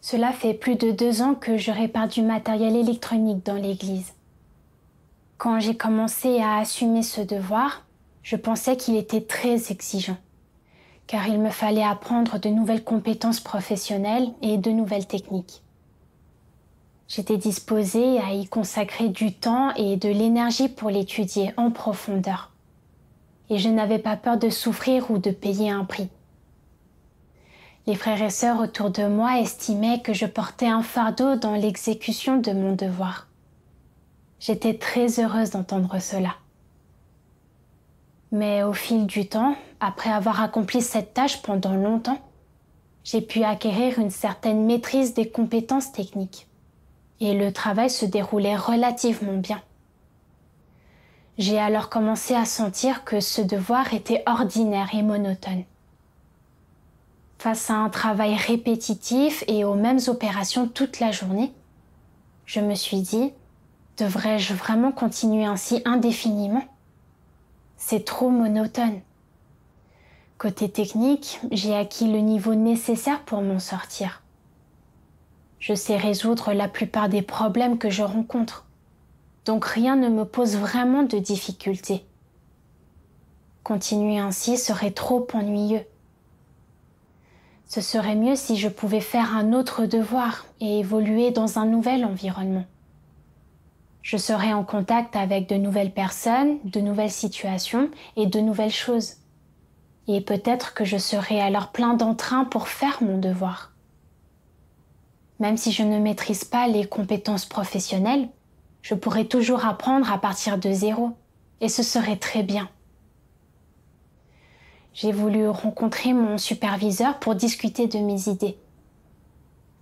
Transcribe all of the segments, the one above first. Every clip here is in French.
Cela fait plus de 2 ans que je répare du matériel électronique dans l'église. Quand j'ai commencé à assumer ce devoir, je pensais qu'il était très exigeant, car il me fallait apprendre de nouvelles compétences professionnelles et de nouvelles techniques. J'étais disposée à y consacrer du temps et de l'énergie pour l'étudier en profondeur. Et je n'avais pas peur de souffrir ou de payer un prix. Les frères et sœurs autour de moi estimaient que je portais un fardeau dans l'exécution de mon devoir. J'étais très heureuse d'entendre cela. Mais au fil du temps, après avoir accompli cette tâche pendant longtemps, j'ai pu acquérir une certaine maîtrise des compétences techniques. Et le travail se déroulait relativement bien. J'ai alors commencé à sentir que ce devoir était ordinaire et monotone. Face à un travail répétitif et aux mêmes opérations toute la journée, je me suis dit, devrais-je vraiment continuer ainsi indéfiniment? C'est trop monotone. Côté technique, j'ai acquis le niveau nécessaire pour m'en sortir. Je sais résoudre la plupart des problèmes que je rencontre, donc rien ne me pose vraiment de difficultés. Continuer ainsi serait trop ennuyeux. Ce serait mieux si je pouvais faire un autre devoir et évoluer dans un nouvel environnement. Je serais en contact avec de nouvelles personnes, de nouvelles situations et de nouvelles choses. Et peut-être que je serais alors plein d'entrain pour faire mon devoir. Même si je ne maîtrise pas les compétences professionnelles, je pourrais toujours apprendre à partir de zéro, et ce serait très bien. J'ai voulu rencontrer mon superviseur pour discuter de mes idées.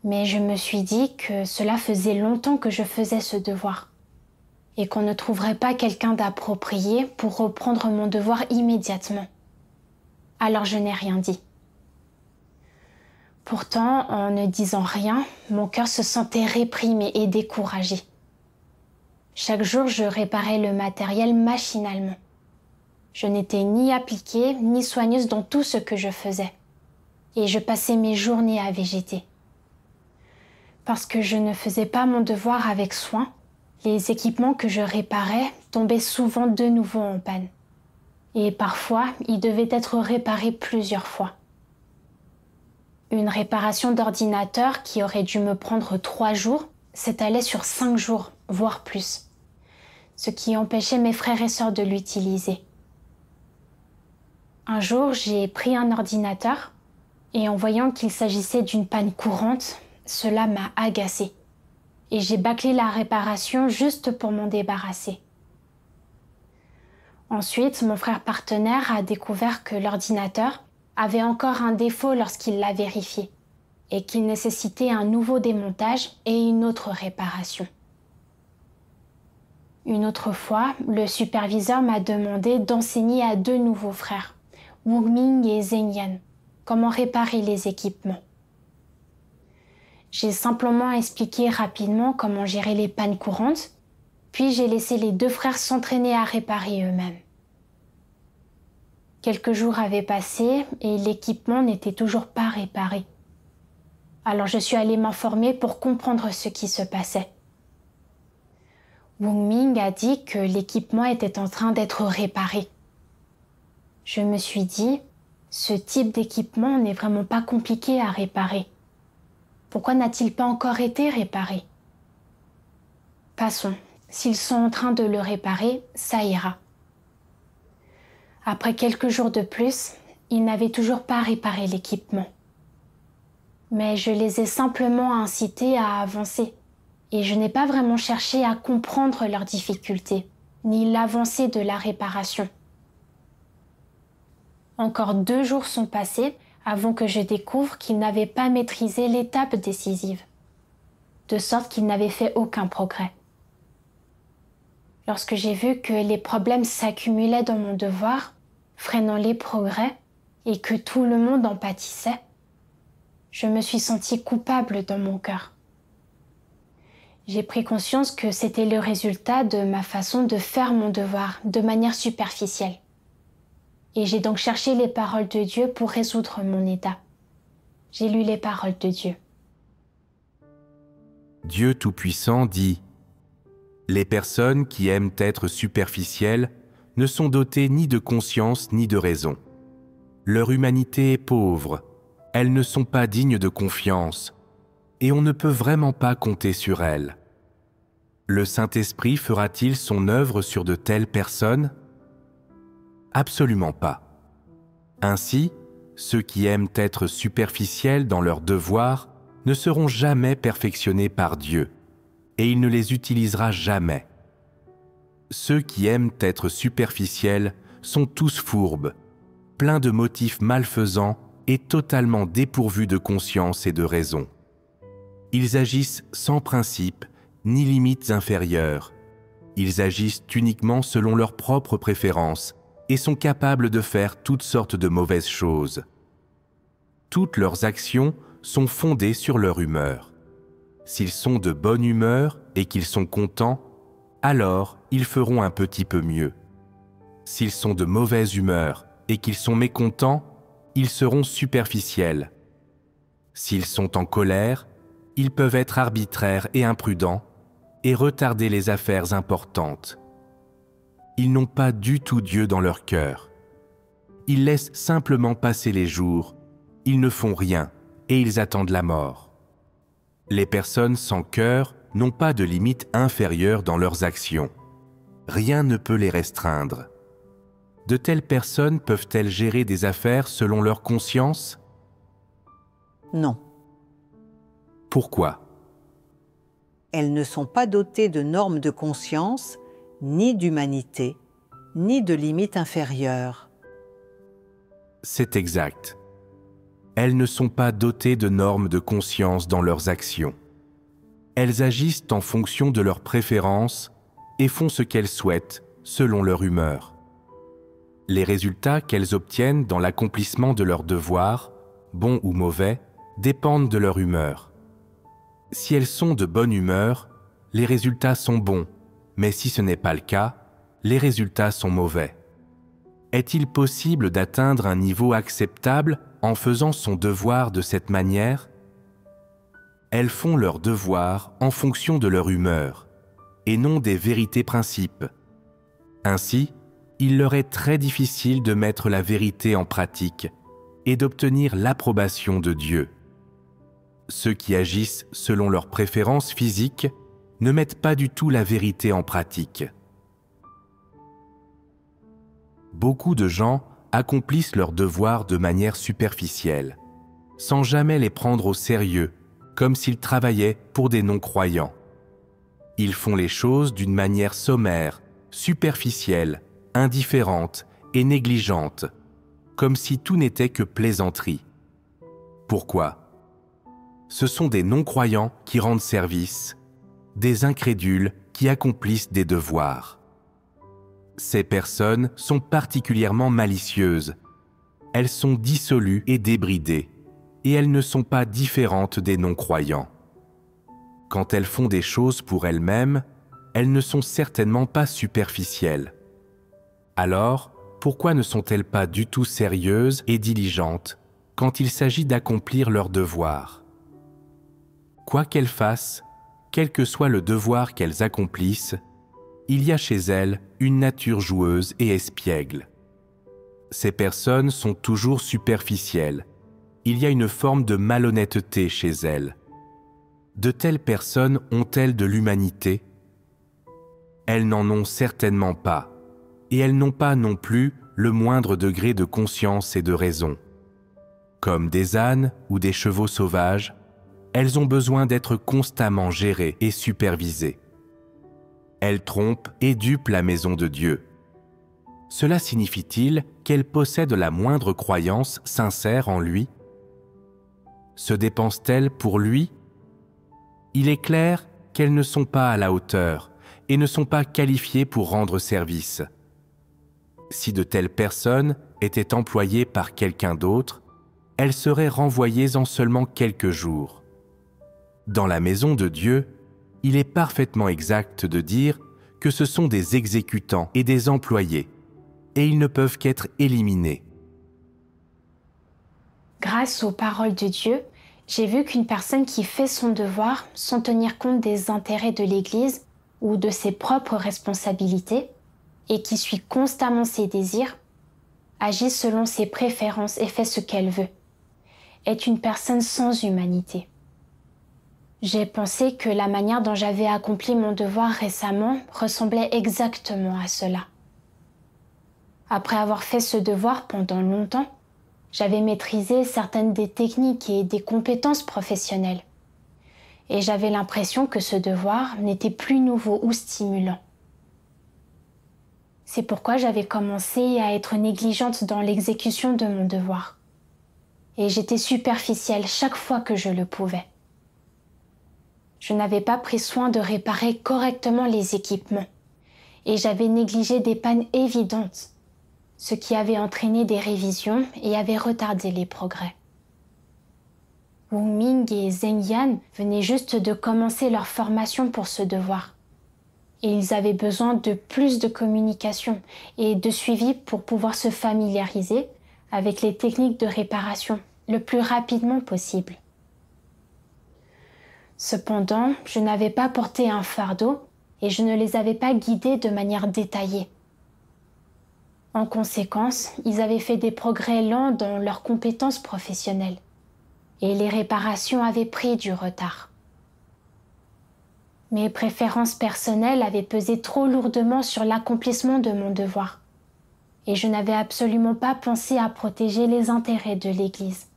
Mais je me suis dit que cela faisait longtemps que je faisais ce devoir, et qu'on ne trouverait pas quelqu'un d'approprié pour reprendre mon devoir immédiatement. Alors je n'ai rien dit. Pourtant, en ne disant rien, mon cœur se sentait réprimé et découragé. Chaque jour, je réparais le matériel machinalement. Je n'étais ni appliquée ni soigneuse dans tout ce que je faisais. Et je passais mes journées à végéter. Parce que je ne faisais pas mon devoir avec soin, les équipements que je réparais tombaient souvent de nouveau en panne. Et parfois, ils devaient être réparés plusieurs fois. Une réparation d'ordinateur qui aurait dû me prendre 3 jours s'étalait sur 5 jours, voire plus. Ce qui empêchait mes frères et sœurs de l'utiliser. Un jour, j'ai pris un ordinateur et en voyant qu'il s'agissait d'une panne courante, cela m'a agacée. Et j'ai bâclé la réparation juste pour m'en débarrasser. Ensuite, mon frère partenaire a découvert que l'ordinateur avait encore un défaut lorsqu'il l'a vérifié et qu'il nécessitait un nouveau démontage et une autre réparation. Une autre fois, le superviseur m'a demandé d'enseigner à 2 nouveaux frères, Wugming et Zengyan, comment réparer les équipements. J'ai simplement expliqué rapidement comment gérer les pannes courantes, puis j'ai laissé les 2 frères s'entraîner à réparer eux-mêmes. Quelques jours avaient passé et l'équipement n'était toujours pas réparé. Alors je suis allée m'informer pour comprendre ce qui se passait. Wugming a dit que l'équipement était en train d'être réparé. Je me suis dit, ce type d'équipement n'est vraiment pas compliqué à réparer. Pourquoi n'a-t-il pas encore été réparé? Passons, s'ils sont en train de le réparer, ça ira. Après quelques jours de plus, ils n'avaient toujours pas réparé l'équipement. Mais je les ai simplement incités à avancer. Et je n'ai pas vraiment cherché à comprendre leurs difficultés, ni l'avancée de la réparation. Encore 2 jours sont passés avant que je découvre qu'ils n'avaient pas maîtrisé l'étape décisive, de sorte qu'ils n'avaient fait aucun progrès. Lorsque j'ai vu que les problèmes s'accumulaient dans mon devoir, freinant les progrès, et que tout le monde en pâtissait, je me suis sentie coupable dans mon cœur. J'ai pris conscience que c'était le résultat de ma façon de faire mon devoir de manière superficielle. Et j'ai donc cherché les paroles de Dieu pour résoudre mon état. J'ai lu les paroles de Dieu. Dieu Tout-Puissant dit « Les personnes qui aiment être superficielles ne sont dotées ni de conscience ni de raison. Leur humanité est pauvre, elles ne sont pas dignes de confiance, et on ne peut vraiment pas compter sur elles. Le Saint-Esprit fera-t-il son œuvre sur de telles personnes? Absolument pas. Ainsi, ceux qui aiment être superficiels dans leurs devoirs ne seront jamais perfectionnés par Dieu, et il ne les utilisera jamais. Ceux qui aiment être superficiels sont tous fourbes, pleins de motifs malfaisants et totalement dépourvus de conscience et de raison. Ils agissent sans principe ni limites inférieures. Ils agissent uniquement selon leurs propres préférences et sont capables de faire toutes sortes de mauvaises choses. Toutes leurs actions sont fondées sur leur humeur. S'ils sont de bonne humeur et qu'ils sont contents, alors ils feront un petit peu mieux. S'ils sont de mauvaise humeur et qu'ils sont mécontents, ils seront superficiels. S'ils sont en colère, ils peuvent être arbitraires et imprudents et retarder les affaires importantes. Ils n'ont pas du tout Dieu dans leur cœur. Ils laissent simplement passer les jours, ils ne font rien et ils attendent la mort. Les personnes sans cœur n'ont pas de limite inférieure dans leurs actions. Rien ne peut les restreindre. De telles personnes peuvent-elles gérer des affaires selon leur conscience? Non. Pourquoi? Elles ne sont pas dotées de normes de conscience, ni d'humanité, ni de limites inférieures. C'est exact. Elles ne sont pas dotées de normes de conscience dans leurs actions. Elles agissent en fonction de leurs préférences et font ce qu'elles souhaitent selon leur humeur. Les résultats qu'elles obtiennent dans l'accomplissement de leurs devoirs, bons ou mauvais, dépendent de leur humeur. Si elles sont de bonne humeur, les résultats sont bons, mais si ce n'est pas le cas, les résultats sont mauvais. Est-il possible d'atteindre un niveau acceptable en faisant son devoir de cette manière? Elles font leur devoir en fonction de leur humeur, et non des vérités principes. Ainsi, il leur est très difficile de mettre la vérité en pratique et d'obtenir l'approbation de Dieu. Ceux qui agissent selon leurs préférences physiques ne mettent pas du tout la vérité en pratique. Beaucoup de gens accomplissent leurs devoirs de manière superficielle, sans jamais les prendre au sérieux, comme s'ils travaillaient pour des non-croyants. Ils font les choses d'une manière sommaire, superficielle, indifférente et négligente, comme si tout n'était que plaisanterie. Pourquoi? Ce sont des non-croyants qui rendent service, des incrédules qui accomplissent des devoirs. Ces personnes sont particulièrement malicieuses. Elles sont dissolues et débridées, et elles ne sont pas différentes des non-croyants. Quand elles font des choses pour elles-mêmes, elles ne sont certainement pas superficielles. Alors, pourquoi ne sont-elles pas du tout sérieuses et diligentes quand il s'agit d'accomplir leurs devoirs? Quoi qu'elles fassent, quel que soit le devoir qu'elles accomplissent, il y a chez elles une nature joueuse et espiègle. Ces personnes sont toujours superficielles. Il y a une forme de malhonnêteté chez elles. De telles personnes ont-elles de l'humanité? Elles n'en ont certainement pas, et elles n'ont pas non plus le moindre degré de conscience et de raison. Comme des ânes ou des chevaux sauvages, elles ont besoin d'être constamment gérées et supervisées. Elles trompent et dupent la maison de Dieu. Cela signifie-t-il qu'elles possèdent la moindre croyance sincère en lui? Se dépensent-elles pour lui? Il est clair qu'elles ne sont pas à la hauteur et ne sont pas qualifiées pour rendre service. Si de telles personnes étaient employées par quelqu'un d'autre, elles seraient renvoyées en seulement quelques jours. Dans la maison de Dieu, il est parfaitement exact de dire que ce sont des exécutants et des employés, et ils ne peuvent qu'être éliminés. Grâce aux paroles de Dieu, J'ai vu qu'une personne qui fait son devoir sans tenir compte des intérêts de l'Église ou de ses propres responsabilités et qui suit constamment ses désirs, agit selon ses préférences et fait ce qu'elle veut, est une personne sans humanité. J'ai pensé que la manière dont j'avais accompli mon devoir récemment ressemblait exactement à cela. Après avoir fait ce devoir pendant longtemps, j'avais maîtrisé certaines des techniques et des compétences professionnelles. Et j'avais l'impression que ce devoir n'était plus nouveau ou stimulant. C'est pourquoi j'avais commencé à être négligente dans l'exécution de mon devoir. Et j'étais superficielle chaque fois que je le pouvais. Je n'avais pas pris soin de réparer correctement les équipements. Et j'avais négligé des pannes évidentes, ce qui avait entraîné des révisions et avait retardé les progrès. Wu Ming et Zheng Yan venaient juste de commencer leur formation pour ce devoir. Et ils avaient besoin de plus de communication et de suivi pour pouvoir se familiariser avec les techniques de réparation le plus rapidement possible. Cependant, je n'avais pas porté un fardeau et je ne les avais pas guidés de manière détaillée. En conséquence, ils avaient fait des progrès lents dans leurs compétences professionnelles et les réparations avaient pris du retard. Mes préférences personnelles avaient pesé trop lourdement sur l'accomplissement de mon devoir et je n'avais absolument pas pensé à protéger les intérêts de l'Église.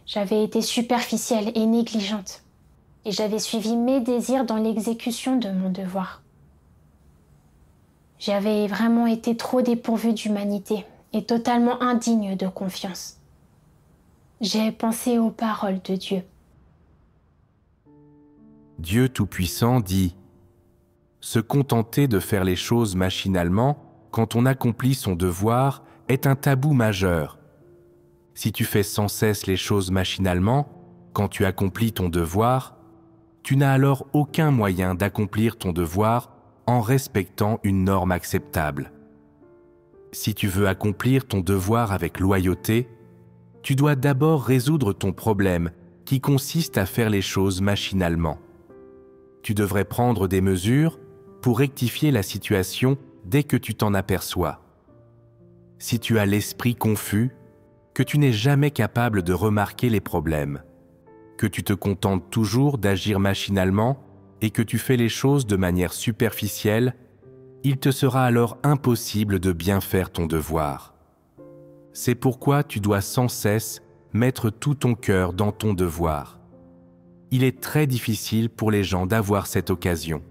J'avais été superficielle et négligente et j'avais suivi mes désirs dans l'exécution de mon devoir. J'avais vraiment été trop dépourvue d'humanité et totalement indigne de confiance. J'ai pensé aux paroles de Dieu. Dieu Tout-Puissant dit « Se contenter de faire les choses machinalement quand on accomplit son devoir est un tabou majeur. Si tu fais sans cesse les choses machinalement, quand tu accomplis ton devoir, tu n'as alors aucun moyen d'accomplir ton devoir en respectant une norme acceptable. Si tu veux accomplir ton devoir avec loyauté, tu dois d'abord résoudre ton problème qui consiste à faire les choses machinalement. Tu devrais prendre des mesures pour rectifier la situation dès que tu t'en aperçois. Si tu as l'esprit confus, que tu n'es jamais capable de remarquer les problèmes, que tu te contentes toujours d'agir machinalement et que tu fais les choses de manière superficielle, il te sera alors impossible de bien faire ton devoir. C'est pourquoi tu dois sans cesse mettre tout ton cœur dans ton devoir. Il est très difficile pour les gens d'avoir cette occasion.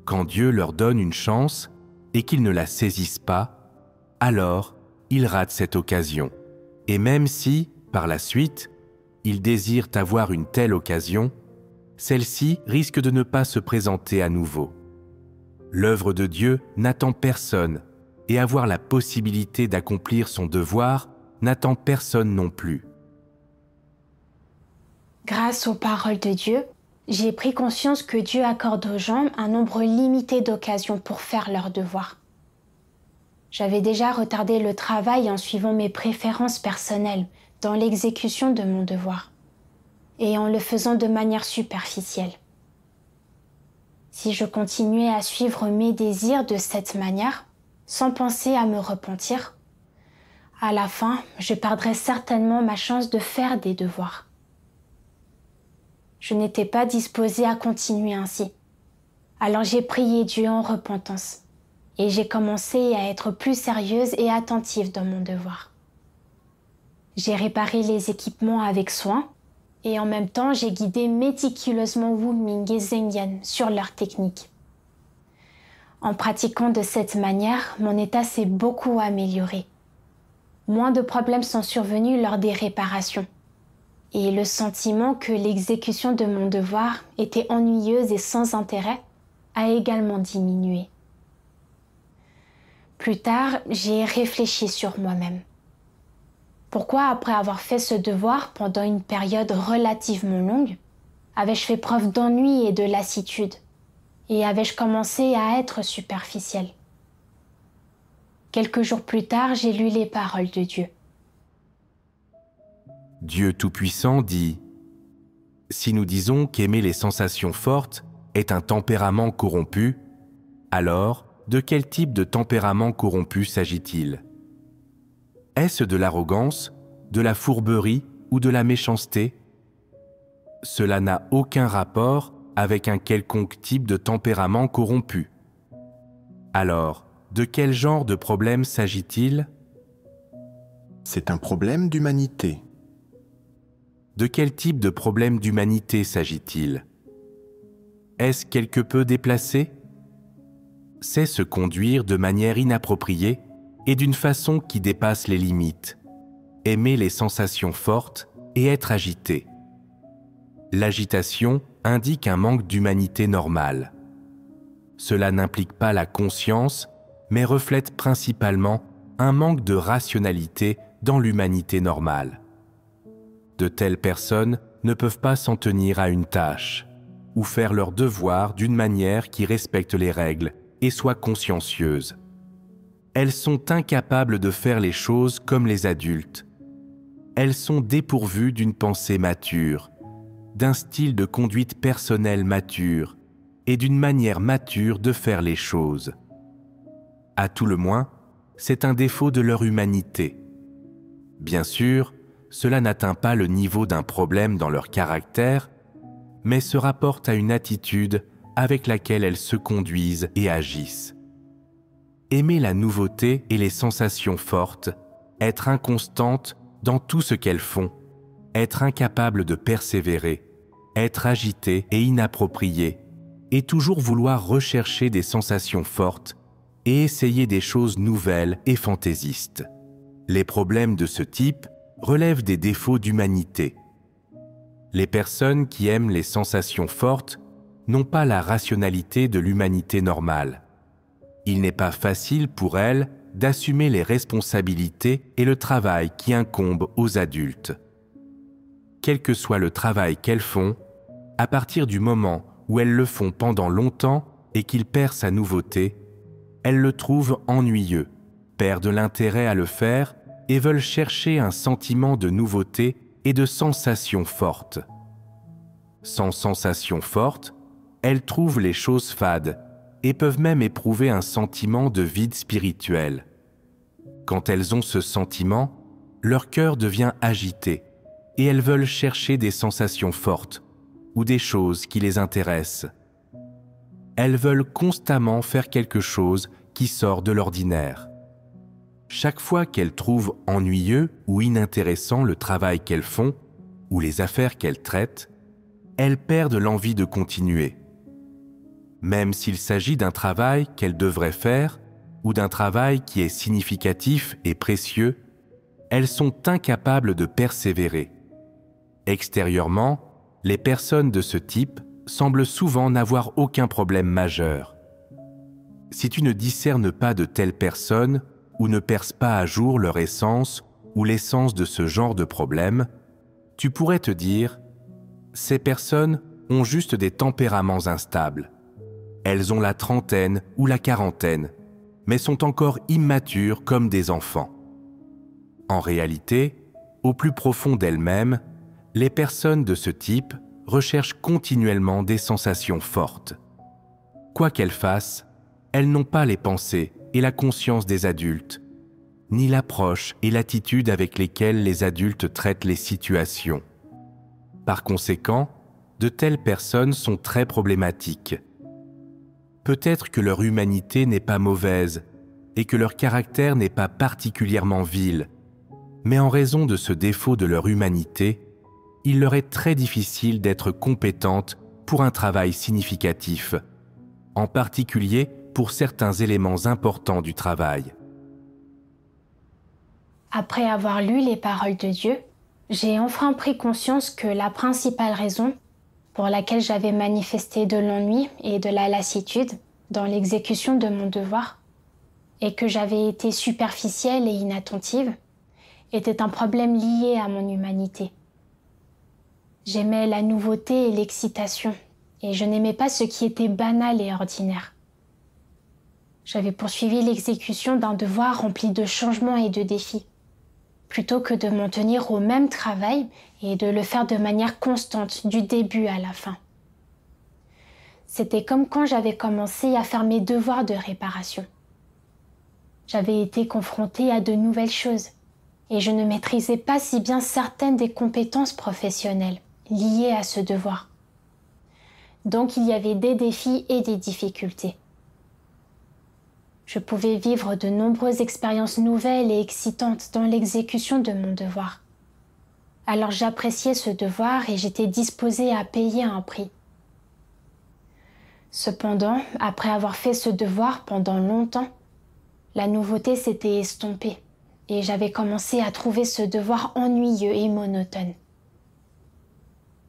Quand Dieu leur donne une chance et qu'ils ne la saisissent pas, alors ils ratent cette occasion. Et même si, par la suite, ils désirent avoir une telle occasion, celle-ci risque de ne pas se présenter à nouveau. L'œuvre de Dieu n'attend personne, et avoir la possibilité d'accomplir son devoir n'attend personne non plus. Grâce aux paroles de Dieu, j'ai pris conscience que Dieu accorde aux gens un nombre limité d'occasions pour faire leur devoir. J'avais déjà retardé le travail en suivant mes préférences personnelles dans l'exécution de mon devoir, et en le faisant de manière superficielle. Si je continuais à suivre mes désirs de cette manière, sans penser à me repentir, à la fin, je perdrais certainement ma chance de faire des devoirs. Je n'étais pas disposée à continuer ainsi. Alors j'ai prié Dieu en repentance et j'ai commencé à être plus sérieuse et attentive dans mon devoir. J'ai réparé les équipements avec soin et en même temps j'ai guidé méticuleusement Wu Ming et Zheng Yan sur leurs techniques. En pratiquant de cette manière, mon état s'est beaucoup amélioré. Moins de problèmes sont survenus lors des réparations. Et le sentiment que l'exécution de mon devoir était ennuyeuse et sans intérêt a également diminué. Plus tard, j'ai réfléchi sur moi-même. Pourquoi, après avoir fait ce devoir pendant une période relativement longue, avais-je fait preuve d'ennui et de lassitude, et avais-je commencé à être superficielle? Quelques jours plus tard, j'ai lu les paroles de Dieu. Dieu Tout-Puissant dit « Si nous disons qu'aimer les sensations fortes est un tempérament corrompu, alors de quel type de tempérament corrompu s'agit-il? Est-ce de l'arrogance, de la fourberie ou de la méchanceté? Cela n'a aucun rapport avec un quelconque type de tempérament corrompu. Alors, de quel genre de problème s'agit-il? C'est un problème d'humanité. De quel type de problème d'humanité s'agit-il? Est-ce quelque peu déplacé? C'est se conduire de manière inappropriée et d'une façon qui dépasse les limites, aimer les sensations fortes et être agité. L'agitation indique un manque d'humanité normale. Cela n'implique pas la conscience, mais reflète principalement un manque de rationalité dans l'humanité normale. De telles personnes ne peuvent pas s'en tenir à une tâche ou faire leur devoir d'une manière qui respecte les règles et soit consciencieuse. Elles sont incapables de faire les choses comme les adultes. Elles sont dépourvues d'une pensée mature, d'un style de conduite personnelle mature et d'une manière mature de faire les choses. À tout le moins, c'est un défaut de leur humanité. Bien sûr, cela n'atteint pas le niveau d'un problème dans leur caractère, mais se rapporte à une attitude avec laquelle elles se conduisent et agissent. Aimer la nouveauté et les sensations fortes, être inconstantes dans tout ce qu'elles font, être incapable de persévérer, être agité et inapproprié, et toujours vouloir rechercher des sensations fortes et essayer des choses nouvelles et fantaisistes. Les problèmes de ce type relèvent des défauts d'humanité. Les personnes qui aiment les sensations fortes n'ont pas la rationalité de l'humanité normale. Il n'est pas facile pour elles d'assumer les responsabilités et le travail qui incombent aux adultes. Quel que soit le travail qu'elles font, à partir du moment où elles le font pendant longtemps et qu'il perd sa nouveauté, elles le trouvent ennuyeux, perdent l'intérêt à le faire et veulent chercher un sentiment de nouveauté et de sensations fortes. Sans sensations fortes, elles trouvent les choses fades et peuvent même éprouver un sentiment de vide spirituel. Quand elles ont ce sentiment, leur cœur devient agité et elles veulent chercher des sensations fortes ou des choses qui les intéressent. Elles veulent constamment faire quelque chose qui sort de l'ordinaire. Chaque fois qu'elles trouvent ennuyeux ou inintéressant le travail qu'elles font ou les affaires qu'elles traitent, elles perdent l'envie de continuer. Même s'il s'agit d'un travail qu'elles devraient faire ou d'un travail qui est significatif et précieux, elles sont incapables de persévérer. Extérieurement, les personnes de ce type semblent souvent n'avoir aucun problème majeur. Si tu ne discernes pas de telles personnes ou ne perces pas à jour leur essence ou l'essence de ce genre de problème, tu pourrais te dire « Ces personnes ont juste des tempéraments instables. Elles ont la trentaine ou la quarantaine, mais sont encore immatures comme des enfants. » En réalité, au plus profond d'elles-mêmes, les personnes de ce type recherchent continuellement des sensations fortes. Quoi qu'elles fassent, elles n'ont pas les pensées et la conscience des adultes, ni l'approche et l'attitude avec lesquelles les adultes traitent les situations. Par conséquent, de telles personnes sont très problématiques. Peut-être que leur humanité n'est pas mauvaise et que leur caractère n'est pas particulièrement vil, mais en raison de ce défaut de leur humanité, il leur est très difficile d'être compétentes pour un travail significatif, en particulier pour certains éléments importants du travail. Après avoir lu les paroles de Dieu, j'ai enfin pris conscience que la principale raison pour laquelle j'avais manifesté de l'ennui et de la lassitude dans l'exécution de mon devoir, et que j'avais été superficielle et inattentive, était un problème lié à mon humanité. J'aimais la nouveauté et l'excitation, et je n'aimais pas ce qui était banal et ordinaire. J'avais poursuivi l'exécution d'un devoir rempli de changements et de défis. plutôt que de m'en tenir au même travail et de le faire de manière constante du début à la fin. C'était comme quand j'avais commencé à faire mes devoirs de réparation. J'avais été confrontée à de nouvelles choses et je ne maîtrisais pas si bien certaines des compétences professionnelles liées à ce devoir. Donc il y avait des défis et des difficultés. Je pouvais vivre de nombreuses expériences nouvelles et excitantes dans l'exécution de mon devoir. Alors j'appréciais ce devoir et j'étais disposée à payer un prix. Cependant, après avoir fait ce devoir pendant longtemps, la nouveauté s'était estompée et j'avais commencé à trouver ce devoir ennuyeux et monotone.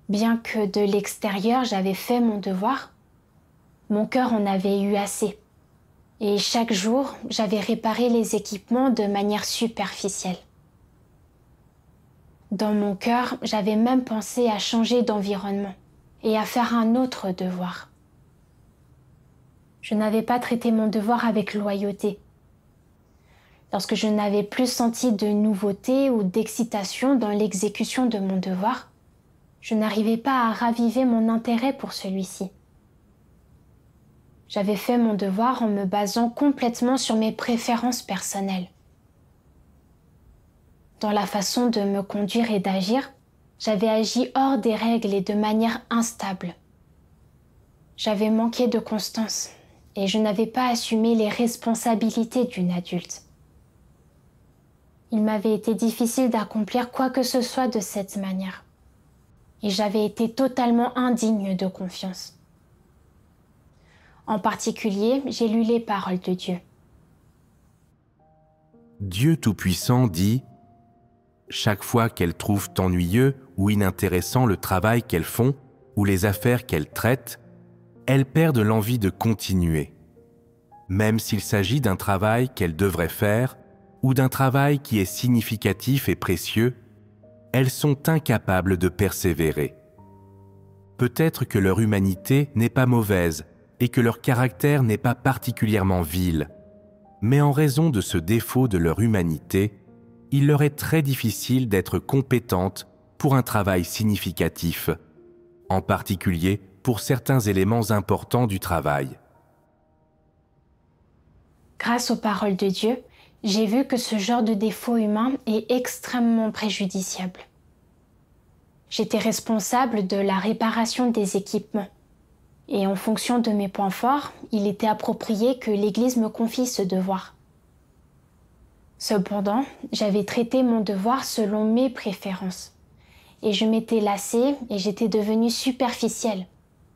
Bien que de l'extérieur j'avais fait mon devoir, mon cœur en avait eu assez. Et chaque jour, j'avais réparé les équipements de manière superficielle. Dans mon cœur, j'avais même pensé à changer d'environnement et à faire un autre devoir. Je n'avais pas traité mon devoir avec loyauté. Lorsque je n'avais plus senti de nouveauté ou d'excitation dans l'exécution de mon devoir, je n'arrivais pas à raviver mon intérêt pour celui-ci. J'avais fait mon devoir en me basant complètement sur mes préférences personnelles. Dans la façon de me conduire et d'agir, j'avais agi hors des règles et de manière instable. J'avais manqué de constance et je n'avais pas assumé les responsabilités d'une adulte. Il m'avait été difficile d'accomplir quoi que ce soit de cette manière et j'avais été totalement indigne de confiance. En particulier, j'ai lu les paroles de Dieu. Dieu Tout-Puissant dit « Chaque fois qu'elles trouvent ennuyeux ou inintéressant le travail qu'elles font ou les affaires qu'elles traitent, elles perdent l'envie de continuer. Même s'il s'agit d'un travail qu'elles devraient faire ou d'un travail qui est significatif et précieux, elles sont incapables de persévérer. Peut-être que leur humanité n'est pas mauvaise, et que leur caractère n'est pas particulièrement vil. Mais en raison de ce défaut de leur humanité, il leur est très difficile d'être compétentes pour un travail significatif, en particulier pour certains éléments importants du travail. Grâce aux paroles de Dieu, j'ai vu que ce genre de défaut humain est extrêmement préjudiciable. J'étais responsable de la réparation des équipements. Et en fonction de mes points forts, il était approprié que l'Église me confie ce devoir. Cependant, j'avais traité mon devoir selon mes préférences. Et je m'étais lassée et j'étais devenue superficielle,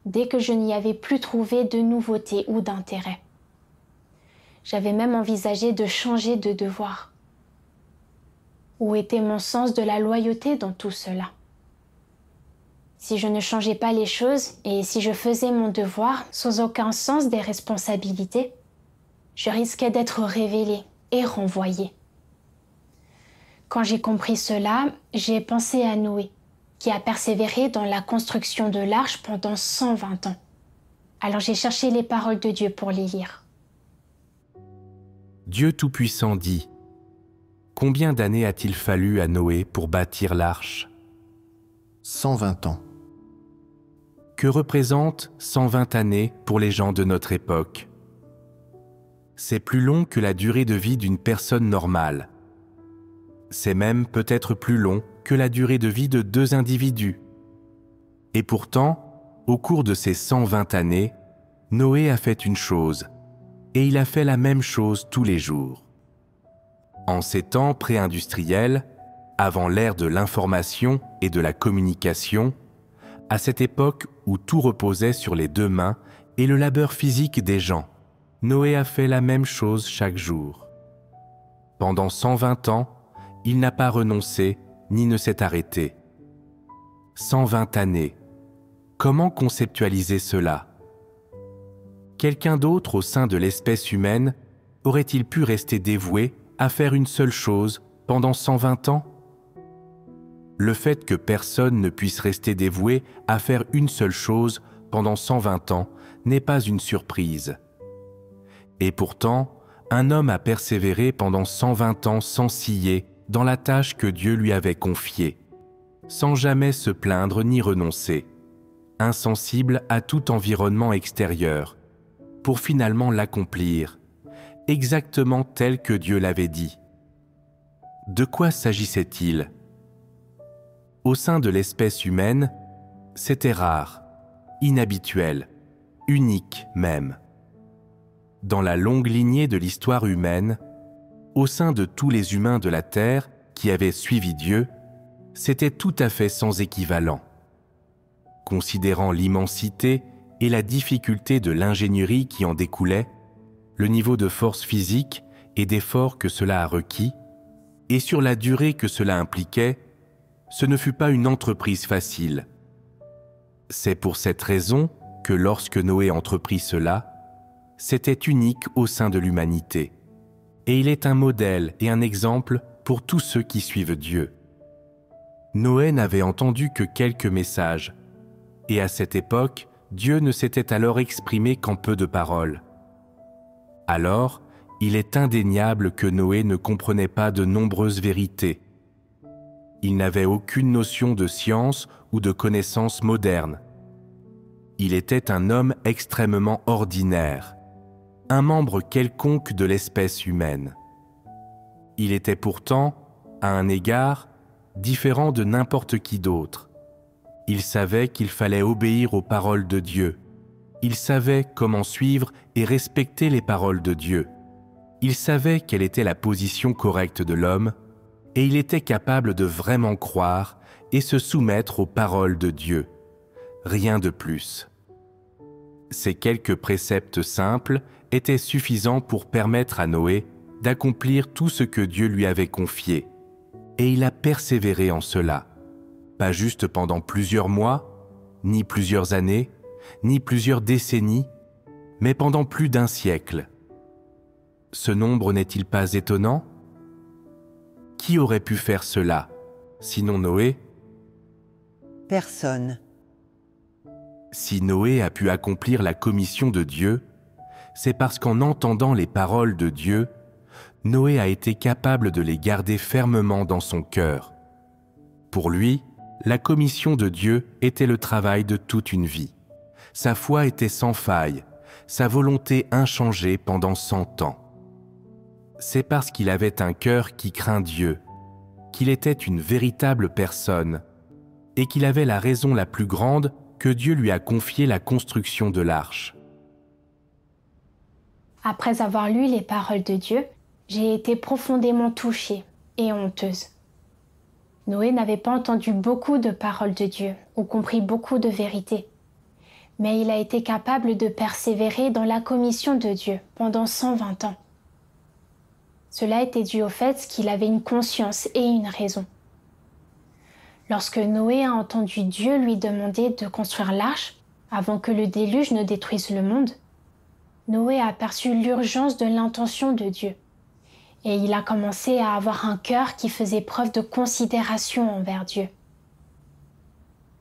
dès que je n'y avais plus trouvé de nouveauté ou d'intérêt. J'avais même envisagé de changer de devoir. Où était mon sens de la loyauté dans tout cela ? Si je ne changeais pas les choses et si je faisais mon devoir sans aucun sens des responsabilités, je risquais d'être révélée et renvoyée. Quand j'ai compris cela, j'ai pensé à Noé, qui a persévéré dans la construction de l'arche pendant 120 ans. Alors j'ai cherché les paroles de Dieu pour les lire. Dieu Tout-Puissant dit « Combien d'années a-t-il fallu à Noé pour bâtir l'arche ? 120 ans. Que représentent 120 années pour les gens de notre époque ? C'est plus long que la durée de vie d'une personne normale. C'est même peut-être plus long que la durée de vie de 2 individus. Et pourtant, au cours de ces 120 années, Noé a fait une chose, et il a fait la même chose tous les jours. En ces temps pré-industriels, avant l'ère de l'information et de la communication, à cette époque où tout reposait sur les 2 mains et le labeur physique des gens, Noé a fait la même chose chaque jour. Pendant 120 ans, il n'a pas renoncé ni ne s'est arrêté. 120 années. Comment conceptualiser cela ? Quelqu'un d'autre au sein de l'espèce humaine aurait-il pu rester dévoué à faire une seule chose pendant 120 ans ? Le fait que personne ne puisse rester dévoué à faire une seule chose pendant 120 ans n'est pas une surprise. Et pourtant, un homme a persévéré pendant 120 ans sans ciller dans la tâche que Dieu lui avait confiée, sans jamais se plaindre ni renoncer, insensible à tout environnement extérieur, pour finalement l'accomplir, exactement tel que Dieu l'avait dit. De quoi s'agissait-il ? Au sein de l'espèce humaine, c'était rare, inhabituel, unique même. Dans la longue lignée de l'histoire humaine, au sein de tous les humains de la Terre qui avaient suivi Dieu, c'était tout à fait sans équivalent. Considérant l'immensité et la difficulté de l'ingénierie qui en découlait, le niveau de force physique et d'effort que cela a requis, et sur la durée que cela impliquait, ce ne fut pas une entreprise facile. C'est pour cette raison que lorsque Noé entreprit cela, c'était unique au sein de l'humanité. Et il est un modèle et un exemple pour tous ceux qui suivent Dieu. Noé n'avait entendu que quelques messages, et à cette époque, Dieu ne s'était alors exprimé qu'en peu de paroles. Alors, il est indéniable que Noé ne comprenait pas de nombreuses vérités. Il n'avait aucune notion de science ou de connaissances modernes. Il était un homme extrêmement ordinaire, un membre quelconque de l'espèce humaine. Il était pourtant, à un égard, différent de n'importe qui d'autre. Il savait qu'il fallait obéir aux paroles de Dieu. Il savait comment suivre et respecter les paroles de Dieu. Il savait quelle était la position correcte de l'homme, et il était capable de vraiment croire et se soumettre aux paroles de Dieu. Rien de plus. Ces quelques préceptes simples étaient suffisants pour permettre à Noé d'accomplir tout ce que Dieu lui avait confié. Et il a persévéré en cela, pas juste pendant plusieurs mois, ni plusieurs années, ni plusieurs décennies, mais pendant plus d'un siècle. Ce nombre n'est-il pas étonnant ? Qui aurait pu faire cela, sinon Noé ? Personne. Si Noé a pu accomplir la commission de Dieu, c'est parce qu'en entendant les paroles de Dieu, Noé a été capable de les garder fermement dans son cœur. Pour lui, la commission de Dieu était le travail de toute une vie. Sa foi était sans faille, sa volonté inchangée pendant 100 ans. C'est parce qu'il avait un cœur qui craint Dieu, qu'il était une véritable personne et qu'il avait la raison la plus grande que Dieu lui a confié la construction de l'arche. Après avoir lu les paroles de Dieu, j'ai été profondément touchée et honteuse. Noé n'avait pas entendu beaucoup de paroles de Dieu ou compris beaucoup de vérités, mais il a été capable de persévérer dans la commission de Dieu pendant 120 ans. Cela était dû au fait qu'il avait une conscience et une raison. Lorsque Noé a entendu Dieu lui demander de construire l'arche avant que le déluge ne détruise le monde, Noé a aperçu l'urgence de l'intention de Dieu. Et il a commencé à avoir un cœur qui faisait preuve de considération envers Dieu.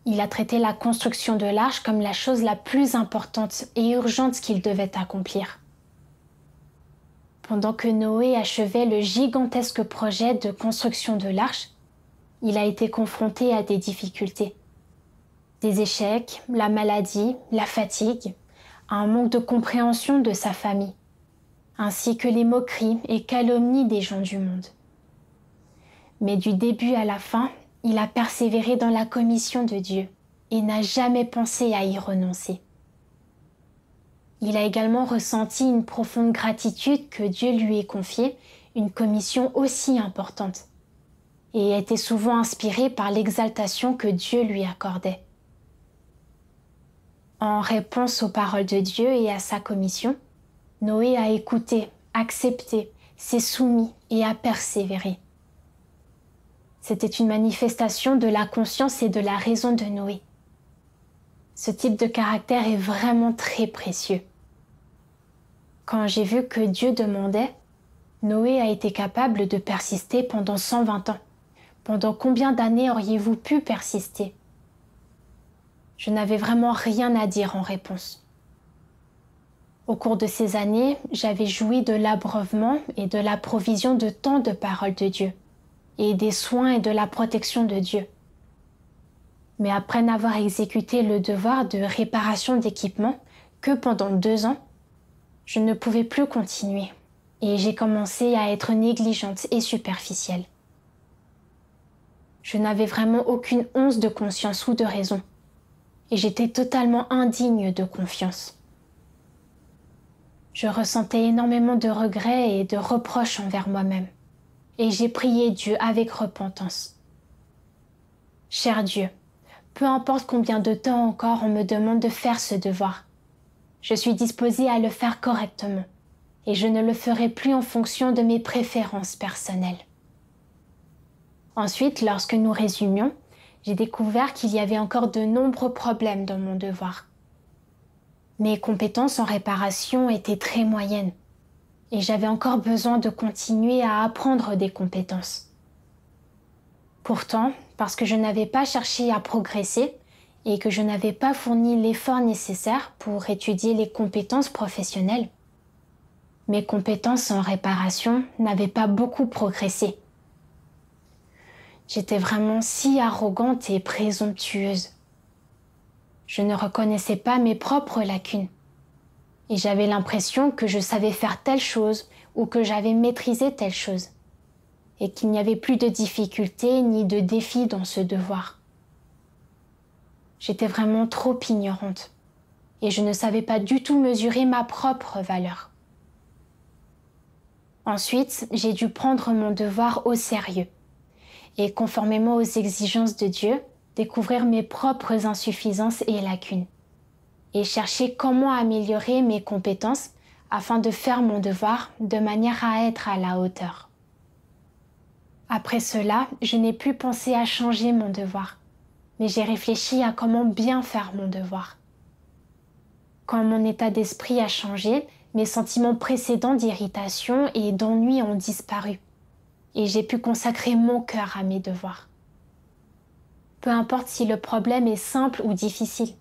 Il a traité la construction de l'arche comme la chose la plus importante et urgente qu'il devait accomplir. Pendant que Noé achevait le gigantesque projet de construction de l'arche, il a été confronté à des difficultés. Des échecs, la maladie, la fatigue, un manque de compréhension de sa famille, ainsi que les moqueries et calomnies des gens du monde. Mais du début à la fin, il a persévéré dans la commission de Dieu et n'a jamais pensé à y renoncer. Il a également ressenti une profonde gratitude que Dieu lui ait confié une commission aussi importante et était souvent inspiré par l'exaltation que Dieu lui accordait. En réponse aux paroles de Dieu et à sa commission, Noé a écouté, accepté, s'est soumis et a persévéré. C'était une manifestation de la conscience et de la raison de Noé. Ce type de caractère est vraiment très précieux. Quand j'ai vu que Dieu demandait, Noé a été capable de persister pendant 120 ans. Pendant combien d'années auriez-vous pu persister ? Je n'avais vraiment rien à dire en réponse. Au cours de ces années, j'avais joui de l'abreuvement et de la provision de tant de paroles de Dieu. et des soins et de la protection de Dieu. Mais après n'avoir exécuté le devoir de réparation d'équipement que pendant 2 ans, je ne pouvais plus continuer et j'ai commencé à être négligente et superficielle. Je n'avais vraiment aucune once de conscience ou de raison et j'étais totalement indigne de confiance. Je ressentais énormément de regrets et de reproches envers moi-même et j'ai prié Dieu avec repentance. Cher Dieu, peu importe combien de temps encore on me demande de faire ce devoir, je suis disposée à le faire correctement et je ne le ferai plus en fonction de mes préférences personnelles. Ensuite, lorsque nous résumions, j'ai découvert qu'il y avait encore de nombreux problèmes dans mon devoir. Mes compétences en réparation étaient très moyennes et j'avais encore besoin de continuer à apprendre des compétences. Pourtant, parce que je n'avais pas cherché à progresser et que je n'avais pas fourni l'effort nécessaire pour étudier les compétences professionnelles, mes compétences en réparation n'avaient pas beaucoup progressé. J'étais vraiment si arrogante et présomptueuse. Je ne reconnaissais pas mes propres lacunes et j'avais l'impression que je savais faire telle chose ou que j'avais maîtrisé telle chose et qu'il n'y avait plus de difficultés ni de défis dans ce devoir. J'étais vraiment trop ignorante et je ne savais pas du tout mesurer ma propre valeur. Ensuite, j'ai dû prendre mon devoir au sérieux et, conformément aux exigences de Dieu, découvrir mes propres insuffisances et lacunes et chercher comment améliorer mes compétences afin de faire mon devoir de manière à être à la hauteur. Après cela, je n'ai plus pensé à changer mon devoir, mais j'ai réfléchi à comment bien faire mon devoir. Quand mon état d'esprit a changé, mes sentiments précédents d'irritation et d'ennui ont disparu, et j'ai pu consacrer mon cœur à mes devoirs. Peu importe si le problème est simple ou difficile,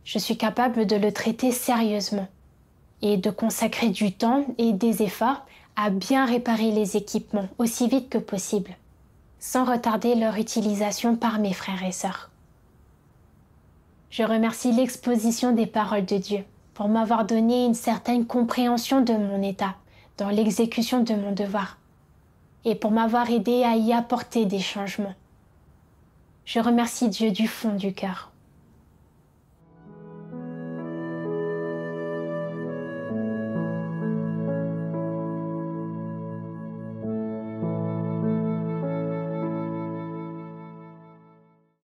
je suis capable de le traiter sérieusement et de consacrer du temps et des efforts à bien réparer les équipements aussi vite que possible, sans retarder leur utilisation par mes frères et sœurs. Je remercie l'exposition des paroles de Dieu pour m'avoir donné une certaine compréhension de mon état dans l'exécution de mon devoir et pour m'avoir aidé à y apporter des changements. Je remercie Dieu du fond du cœur.